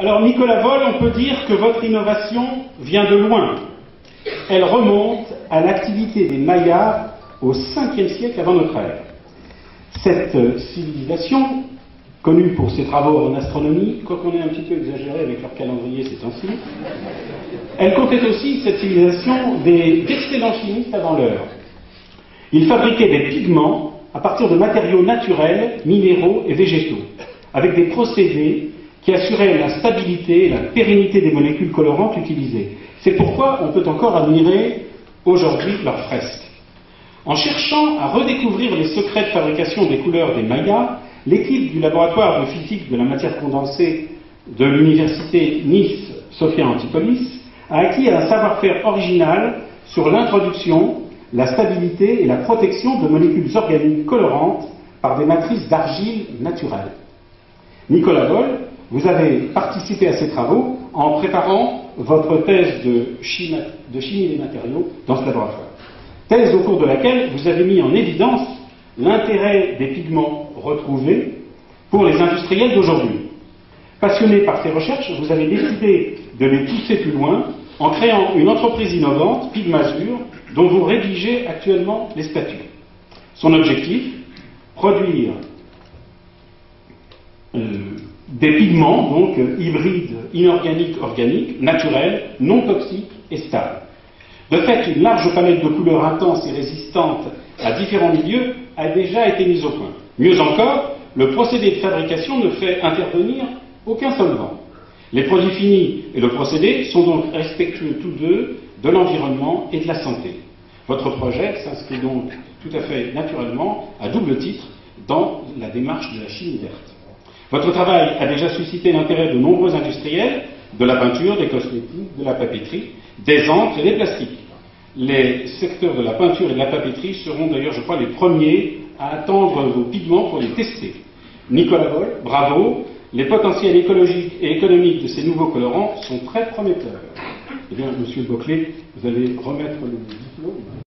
Alors Nicolas Wohl, on peut dire que votre innovation vient de loin. Elle remonte à l'activité des Mayas au 5e siècle avant notre ère. Cette civilisation, connue pour ses travaux en astronomie, quoiqu'on ait un petit peu exagéré avec leur calendrier ces temps-ci, elle comptait aussi, cette civilisation, d'excellents chimistes avant l'heure. Ils fabriquaient des pigments à partir de matériaux naturels, minéraux et végétaux, avec des procédés qui assuraient la stabilité et la pérennité des molécules colorantes utilisées. C'est pourquoi on peut encore admirer aujourd'hui leurs fresques. En cherchant à redécouvrir les secrets de fabrication des couleurs des Mayas, l'équipe du laboratoire de physique de la matière condensée de l'université Nice Sophia Antipolis a acquis un savoir-faire original sur l'introduction, la stabilité et la protection de molécules organiques colorantes par des matrices d'argile naturelles. Nicolas Wohl, vous avez participé à ces travaux en préparant votre thèse de chimie des matériaux dans ce laboratoire. Thèse au cours de laquelle vous avez mis en évidence l'intérêt des pigments retrouvés pour les industriels d'aujourd'hui. Passionné par ces recherches, vous avez décidé de les pousser plus loin en créant une entreprise innovante, Pigmasure, dont vous rédigez actuellement les statuts. Son objectif, produire des pigments, donc hybrides, inorganiques, organiques, naturels, non toxiques et stables. De fait, une large palette de couleurs intenses et résistantes à différents milieux a déjà été mise au point. Mieux encore, le procédé de fabrication ne fait intervenir aucun solvant. Les produits finis et le procédé sont donc respectueux tous deux de l'environnement et de la santé. Votre projet s'inscrit donc tout à fait naturellement, à double titre, dans la démarche de la chimie verte. Votre travail a déjà suscité l'intérêt de nombreux industriels, de la peinture, des cosmétiques, de la papeterie, des encres et des plastiques. Les secteurs de la peinture et de la papeterie seront d'ailleurs, je crois, les premiers à attendre vos pigments pour les tester. Nicolas Wohl, bravo, les potentiels écologiques et économiques de ces nouveaux colorants sont très prometteurs. Eh bien, monsieur Boclet, vous allez remettre le diplôme.